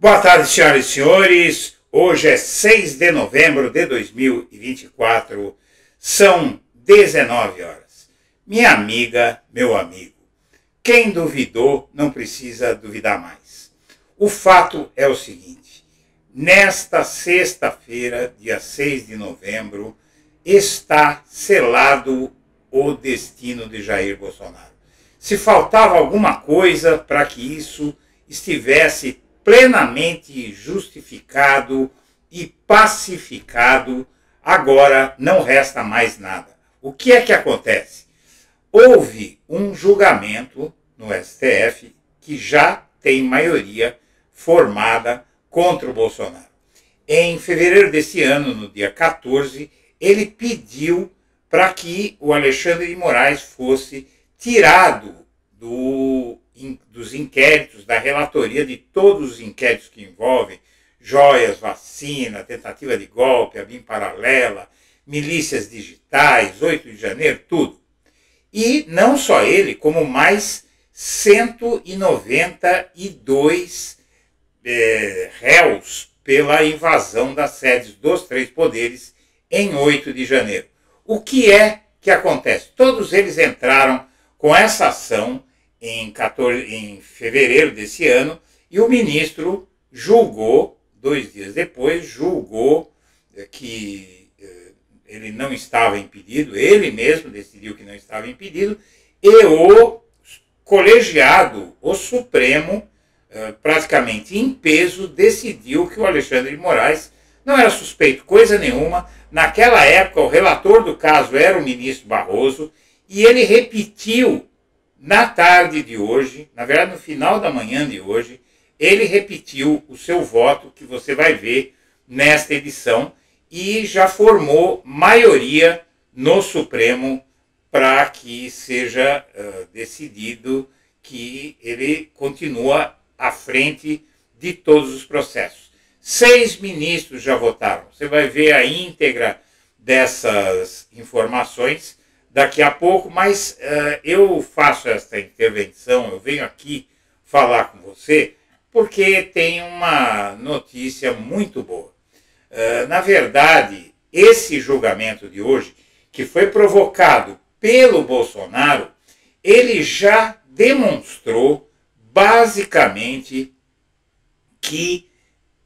Boa tarde, senhoras e senhores. Hoje é 6 de novembro de 2024. São 19 horas. Minha amiga, meu amigo, quem duvidou não precisa duvidar mais. O fato é o seguinte: nesta sexta-feira, dia 6 de novembro, está selado o destino de Jair Bolsonaro. Se faltava alguma coisa para que isso estivesse plenamente justificado e pacificado, agora não resta mais nada. O que é que acontece? Houve um julgamento no STF que já tem maioria formada contra o Bolsonaro. Em fevereiro desse ano, no dia 14, ele pediu para que o Alexandre de Moraes fosse tirado dos inquéritos, da relatoria de todos os inquéritos que envolvem joias, vacina, tentativa de golpe, a BIM paralela, milícias digitais, 8 de janeiro, tudo. E não só ele, como mais 192 réus pela invasão das sedes dos três poderes em 8 de janeiro. O que é que acontece? Todos eles entraram com essa ação em fevereiro desse ano, e o ministro julgou, 2 dias depois, julgou que ele não estava impedido, ele mesmo decidiu que não estava impedido, e o colegiado, o Supremo, praticamente em peso, decidiu que o Alexandre de Moraes não era suspeito coisa nenhuma. Naquela época, o relator do caso era o ministro Barroso, e ele repetiu na tarde de hoje, na verdade no final da manhã de hoje, ele repetiu o seu voto, que você vai ver nesta edição, e já formou maioria no Supremo para que seja decidido que ele continua à frente de todos os processos. 6 ministros já votaram. Você vai ver a íntegra dessas informações daqui a pouco, mas eu faço esta intervenção, eu venho aqui falar com você, porque tem uma notícia muito boa. Na verdade, esse julgamento de hoje, que foi provocado pelo Bolsonaro, ele já demonstrou, basicamente, que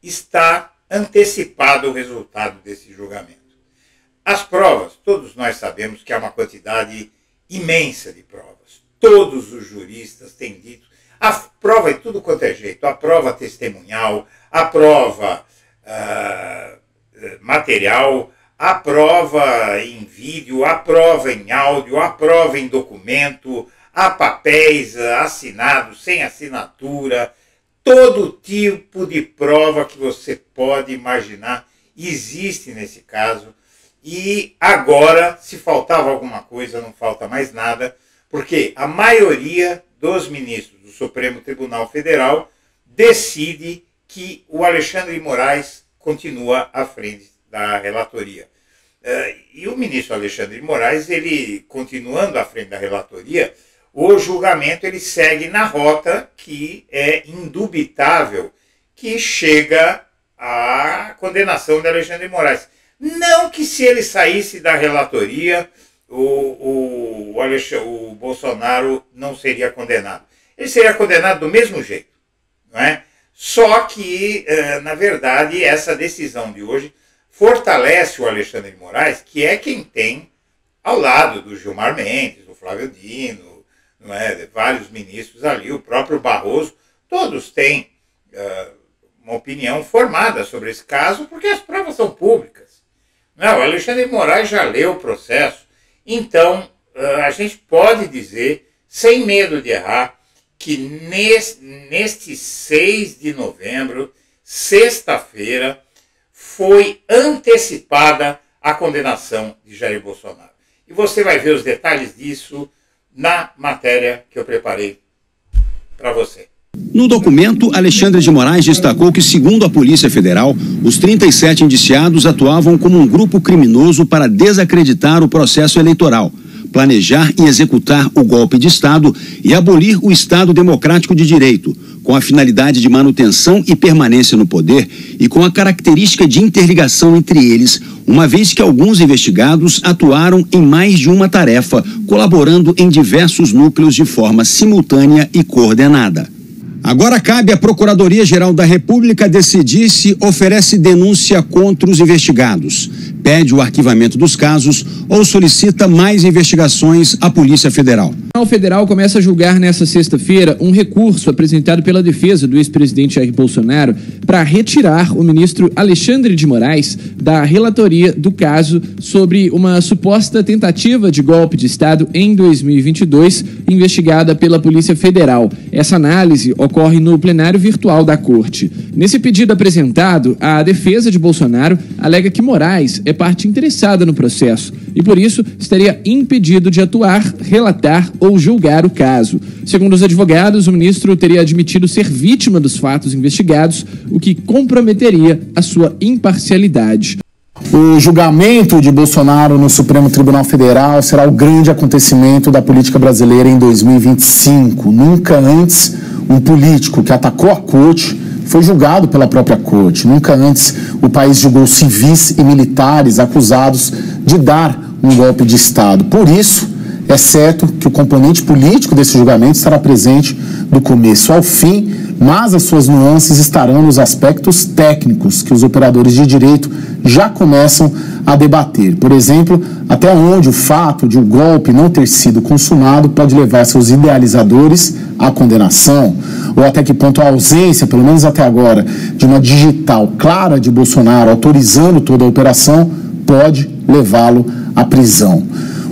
está antecipado o resultado desse julgamento. As provas, todos nós sabemos que há uma quantidade imensa de provas. Todos os juristas têm dito, a prova de tudo quanto é jeito, a prova testemunhal, a prova material, a prova em vídeo, a prova em áudio, a prova em documento, há papéis assinados, sem assinatura, todo tipo de prova que você pode imaginar existe nesse caso. E agora, se faltava alguma coisa, não falta mais nada, porque a maioria dos ministros do Supremo Tribunal Federal decide que o Alexandre de Moraes continua à frente da relatoria. E o ministro Alexandre de Moraes, ele continuando à frente da relatoria, o julgamento ele segue na rota que é indubitável, que chega à condenação de Alexandre de Moraes. Não que se ele saísse da relatoria, o Bolsonaro não seria condenado. Ele seria condenado do mesmo jeito, não é? Só que, na verdade, essa decisão de hoje fortalece o Alexandre de Moraes, que é quem tem, ao lado do Gilmar Mendes, do Flávio Dino, não é? Vários ministros ali, o próprio Barroso, todos têm uma opinião formada sobre esse caso, porque as provas são públicas. Não, o Alexandre de Moraes já leu o processo, então a gente pode dizer, sem medo de errar, que neste 6 de novembro, sexta-feira, foi antecipada a condenação de Jair Bolsonaro. E você vai ver os detalhes disso na matéria que eu preparei para você. No documento, Alexandre de Moraes destacou que, segundo a Polícia Federal, os 37 indiciados atuavam como um grupo criminoso para desacreditar o processo eleitoral, planejar e executar o golpe de Estado e abolir o Estado Democrático de Direito, com a finalidade de manutenção e permanência no poder e com a característica de interligação entre eles, uma vez que alguns investigados atuaram em mais de uma tarefa, colaborando em diversos núcleos de forma simultânea e coordenada. Agora cabe à Procuradoria-Geral da República decidir se oferece denúncia contra os investigados, pede o arquivamento dos casos ou solicita mais investigações à Polícia Federal. O Tribunal Federal começa a julgar nesta sexta-feira um recurso apresentado pela defesa do ex-presidente Jair Bolsonaro para retirar o ministro Alexandre de Moraes da relatoria do caso sobre uma suposta tentativa de golpe de Estado em 2022, investigada pela Polícia Federal. Essa análise ocorre no plenário virtual da Corte. Nesse pedido apresentado, a defesa de Bolsonaro alega que Moraes é parte interessada no processo e, por isso, estaria impedido de atuar, relatar ou julgar o caso. Segundo os advogados, o ministro teria admitido ser vítima dos fatos investigados, o que comprometeria a sua imparcialidade. O julgamento de Bolsonaro no Supremo Tribunal Federal será o grande acontecimento da política brasileira em 2025. Nunca antes um político que atacou a corte foi julgado pela própria corte. Nunca antes o país julgou civis e militares acusados de dar um golpe de Estado. Por isso, é certo que o componente político desse julgamento estará presente do começo ao fim, mas as suas nuances estarão nos aspectos técnicos que os operadores de direito já começam a debater. Por exemplo, até onde o fato de o golpe não ter sido consumado pode levar seus idealizadores à condenação, ou até que ponto a ausência, pelo menos até agora, de uma digital clara de Bolsonaro autorizando toda a operação pode levá-lo à prisão.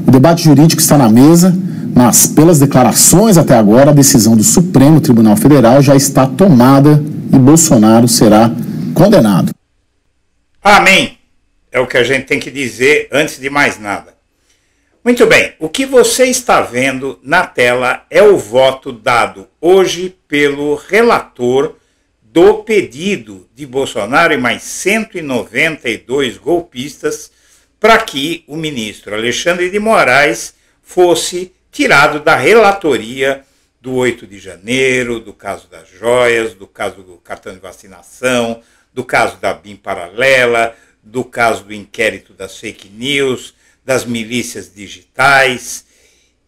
O debate jurídico está na mesa, mas pelas declarações até agora, a decisão do Supremo Tribunal Federal já está tomada e Bolsonaro será condenado. Amém! É o que a gente tem que dizer antes de mais nada. Muito bem, o que você está vendo na tela é o voto dado hoje pelo relator do pedido de Bolsonaro e mais 192 golpistas para que o ministro Alexandre de Moraes fosse tirado da relatoria do 8 de janeiro, do caso das joias, do caso do cartão de vacinação, do caso da BIM paralela, do caso do inquérito das fake news, das milícias digitais.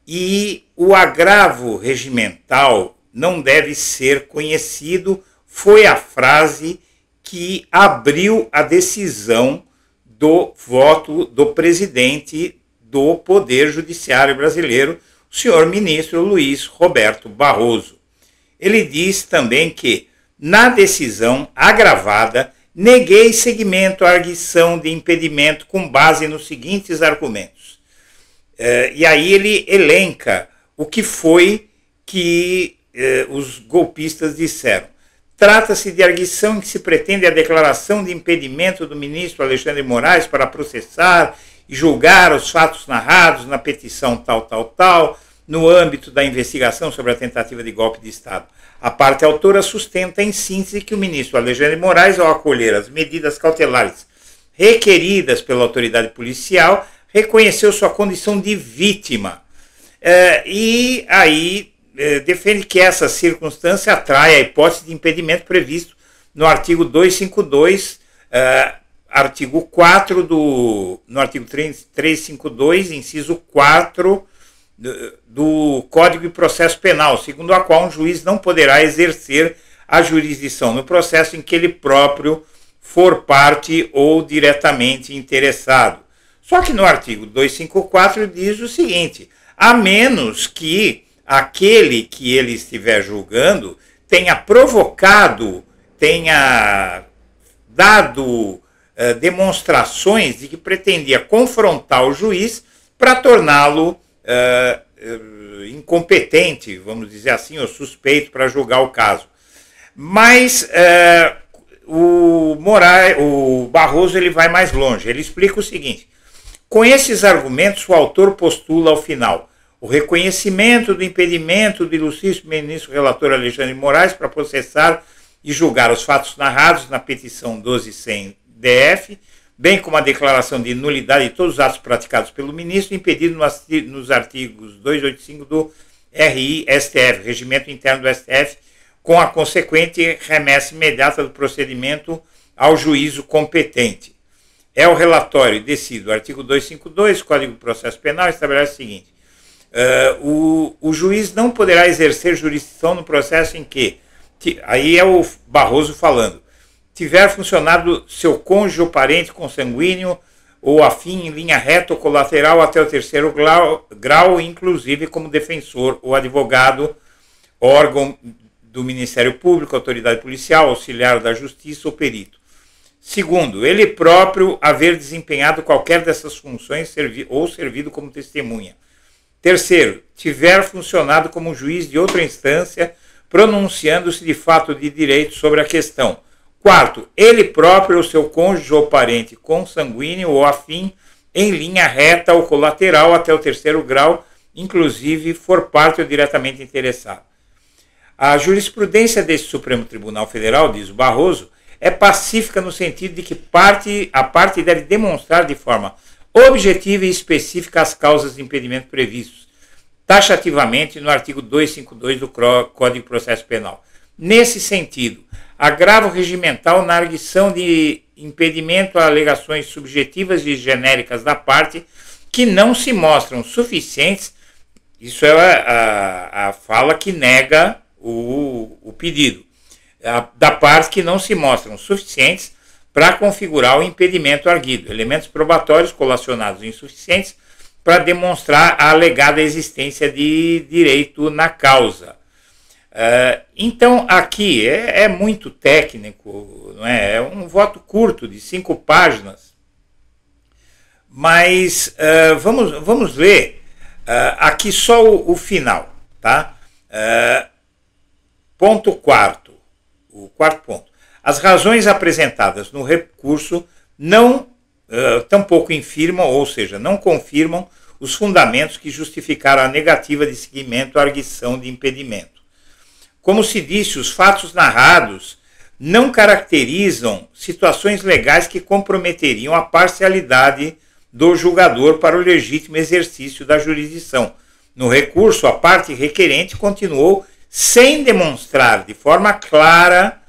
E o agravo regimental não deve ser conhecido, foi a frase que abriu a decisão do voto do presidente do Poder Judiciário brasileiro, o senhor ministro Luiz Roberto Barroso. Ele diz também que, na decisão agravada, neguei seguimento à arguição de impedimento com base nos seguintes argumentos. E aí ele elenca o que foi que os golpistas disseram. Trata-se de arguição em que se pretende a declaração de impedimento do ministro Alexandre de Moraes para processar e julgar os fatos narrados na petição tal, no âmbito da investigação sobre a tentativa de golpe de Estado. A parte autora sustenta em síntese que o ministro Alexandre de Moraes, ao acolher as medidas cautelares requeridas pela autoridade policial, reconheceu sua condição de vítima. E aí defende que essa circunstância atrai a hipótese de impedimento previsto no artigo 252, artigo 4 no artigo 352, inciso 4 do Código de Processo Penal, segundo a qual um juiz não poderá exercer a jurisdição no processo em que ele próprio for parte ou diretamente interessado. Só que no artigo 254 diz o seguinte: a menos que aquele que ele estiver julgando tenha provocado, tenha dado demonstrações de que pretendia confrontar o juiz para torná-lo incompetente, vamos dizer assim, ou suspeito para julgar o caso. Mas o Barroso ele vai mais longe. Ele explica o seguinte: com esses argumentos, o autor postula ao final o reconhecimento do impedimento do ilustríssimo ministro relator Alexandre de Moraes para processar e julgar os fatos narrados na petição 12.100-DF, bem como a declaração de nulidade de todos os atos praticados pelo ministro, impedido nos artigos 285 do RI-STF, Regimento Interno do STF, com a consequente remessa imediata do procedimento ao juízo competente. É o relatório decido. O artigo 252 do Código de Processo Penal estabelece o seguinte: o juiz não poderá exercer jurisdição no processo em que, aí é o Barroso falando, tiver funcionado seu cônjuge ou parente consanguíneo ou afim em linha reta ou colateral até o terceiro grau, inclusive como defensor ou advogado, órgão do Ministério Público, autoridade policial, auxiliar da Justiça ou perito. Segundo, ele próprio haver desempenhado qualquer dessas funções ou servido como testemunha. Terceiro, tiver funcionado como juiz de outra instância, pronunciando-se de fato de direito sobre a questão. Quarto, ele próprio ou seu cônjuge ou parente consanguíneo ou afim em linha reta ou colateral até o terceiro grau, inclusive for parte ou diretamente interessado. A jurisprudência deste Supremo Tribunal Federal, diz o Barroso, é pacífica no sentido de que a parte deve demonstrar de forma objetiva e específica as causas de impedimento previstos, taxativamente no artigo 252 do Código de Processo Penal. Nesse sentido, agravo regimental na arguição de impedimento a alegações subjetivas e genéricas da parte que não se mostram suficientes, isso é a fala que nega o pedido, da parte que não se mostram suficientes para configurar o impedimento arguido, elementos probatórios colacionados insuficientes para demonstrar a alegada existência de direito na causa. Então, aqui é muito técnico, não é? É um voto curto, de 5 páginas, mas vamos ler aqui só o final, tá? Ponto 4º, o 4º ponto. As razões apresentadas no recurso tampouco infirmam, ou seja, não confirmam os fundamentos que justificaram a negativa de seguimento à arguição de impedimento. Como se disse, os fatos narrados não caracterizam situações legais que comprometeriam a parcialidade do julgador para o legítimo exercício da jurisdição. No recurso, a parte requerente continuou sem demonstrar de forma clara,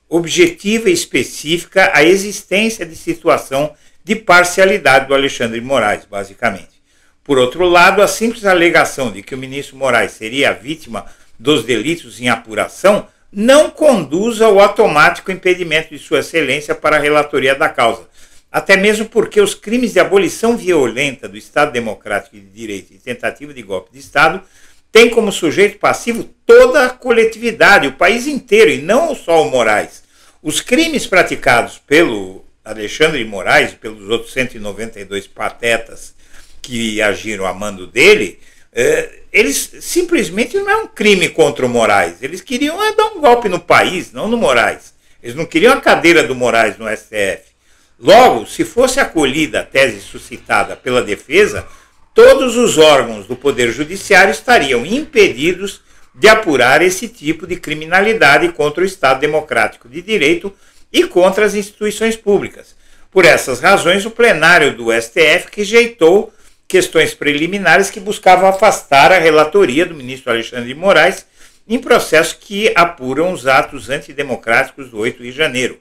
objetiva e específica a existência de situação de parcialidade do Alexandre de Moraes, basicamente. Por outro lado, a simples alegação de que o ministro Moraes seria a vítima dos delitos em apuração não conduz ao automático impedimento de Sua Excelência para a relatoria da causa, até mesmo porque os crimes de abolição violenta do Estado Democrático de Direito e tentativa de golpe de Estado têm como sujeito passivo toda a coletividade, o país inteiro, e não só o Moraes. Os crimes praticados pelo Alexandre de Moraes e pelos outros 192 patetas que agiram a mando dele, eles simplesmente não é um crime contra o Moraes. Eles queriam dar um golpe no país, não no Moraes. Eles não queriam a cadeira do Moraes no STF. Logo, se fosse acolhida a tese suscitada pela defesa, todos os órgãos do Poder Judiciário estariam impedidos de apurar esse tipo de criminalidade contra o Estado Democrático de Direito e contra as instituições públicas. Por essas razões, o plenário do STF rejeitou questões preliminares que buscavam afastar a relatoria do ministro Alexandre de Moraes em processo que apuram os atos antidemocráticos do 8 de janeiro.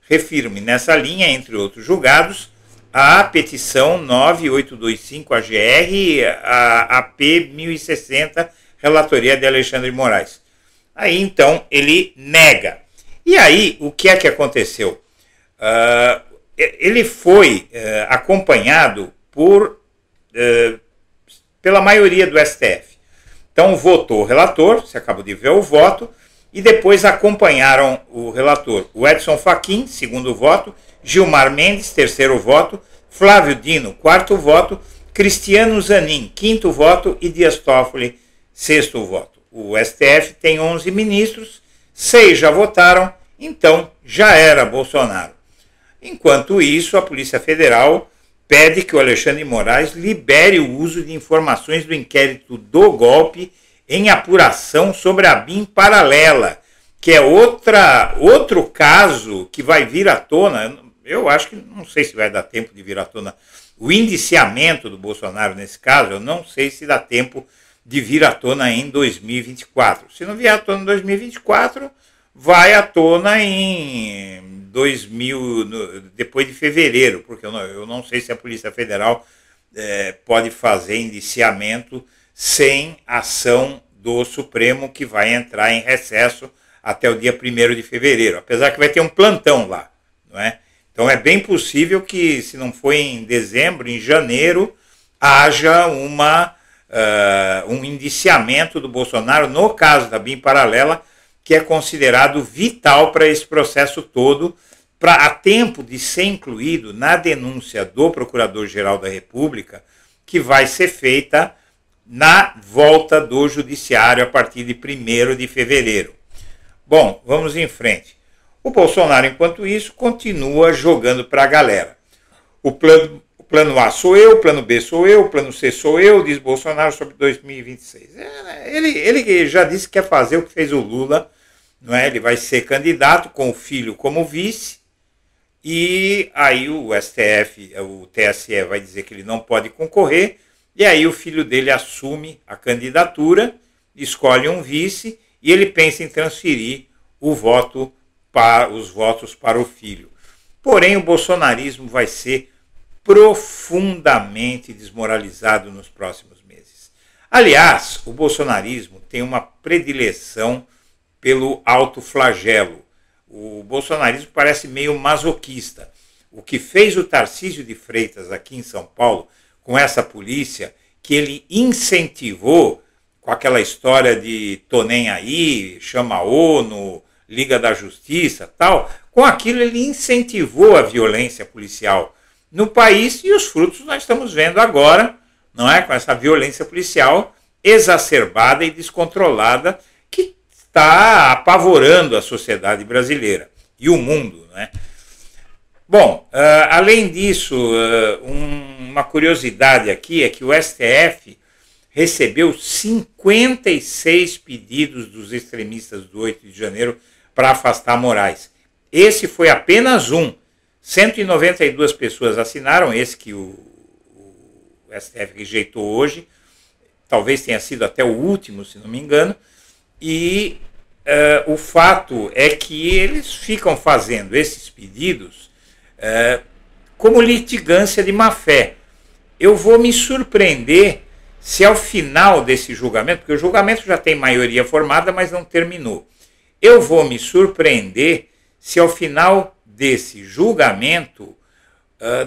Refiro-me nessa linha, entre outros julgados, a petição 9825-AGR, a AP 1060, relatoria de Alexandre de Moraes. Aí, então, ele nega. E aí, o que é que aconteceu? Ele foi acompanhado pela maioria do STF. Então, votou o relator, você acabou de ver o voto, e depois acompanharam o relator o Edson Fachin, segundo voto, Gilmar Mendes, terceiro voto, Flávio Dino, quarto voto, Cristiano Zanin, quinto voto, e Dias Toffoli, sexto voto. O STF tem 11 ministros, 6 já votaram, então já era Bolsonaro. Enquanto isso, a Polícia Federal pede que o Alexandre de Moraes libere o uso de informações do inquérito do golpe em apuração sobre a BIM paralela, que é outro caso que vai vir à tona. Eu acho que, não sei se vai dar tempo de vir à tona o indiciamento do Bolsonaro nesse caso, eu não sei se dá tempo de vir à tona em 2024. Se não vier à tona em 2024, vai à tona em 2000, depois de fevereiro, porque eu não sei se a Polícia Federal pode fazer indiciamento sem ação do Supremo, que vai entrar em recesso até o dia 1º de fevereiro, apesar que vai ter um plantão lá, não é? Então é bem possível que, se não for em dezembro, em janeiro, haja um indiciamento do Bolsonaro, no caso da BIM paralela, que é considerado vital para esse processo todo, a tempo de ser incluído na denúncia do Procurador-Geral da República, que vai ser feita na volta do Judiciário a partir de 1º de fevereiro. Bom, vamos em frente. O Bolsonaro, enquanto isso, continua jogando para a galera. O plano A sou eu, o plano B sou eu, o plano C sou eu, diz Bolsonaro sobre 2026. Ele já disse que quer fazer o que fez o Lula, não é? Ele vai ser candidato com o filho como vice, e aí o STF, o TSE vai dizer que ele não pode concorrer, e aí o filho dele assume a candidatura, escolhe um vice, e ele pensa em transferir os votos para o filho. Porém, o bolsonarismo vai ser profundamente desmoralizado nos próximos meses. Aliás, o bolsonarismo tem uma predileção pelo autoflagelo. O bolsonarismo parece meio masoquista. O que fez o Tarcísio de Freitas aqui em São Paulo, com essa polícia, que ele incentivou com aquela história de tô nem aí, chama a ONU, Liga da Justiça, tal, com aquilo ele incentivou a violência policial no país, e os frutos nós estamos vendo agora, não é? Com essa violência policial exacerbada e descontrolada que está apavorando a sociedade brasileira e o mundo, não é? Bom, além disso, uma curiosidade aqui é que o STF recebeu 56 pedidos dos extremistas do 8 de janeiro para afastar Moraes. Esse foi apenas um. 192 pessoas assinaram, esse que o STF rejeitou hoje, talvez tenha sido até o último, se não me engano, e o fato é que eles ficam fazendo esses pedidos como litigância de má-fé. Eu vou me surpreender se ao final desse julgamento, porque o julgamento já tem maioria formada, mas não terminou, eu vou me surpreender se ao final desse julgamento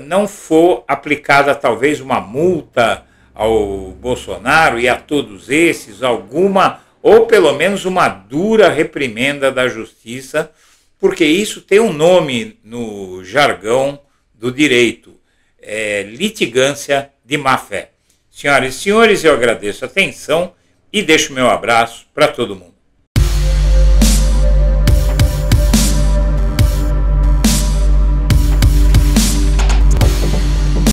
não for aplicada talvez uma multa ao Bolsonaro e a todos esses, alguma, ou pelo menos uma dura reprimenda da justiça, porque isso tem um nome no jargão do direito, litigância de má-fé. Senhoras e senhores, eu agradeço a atenção e deixo meu abraço para todo mundo.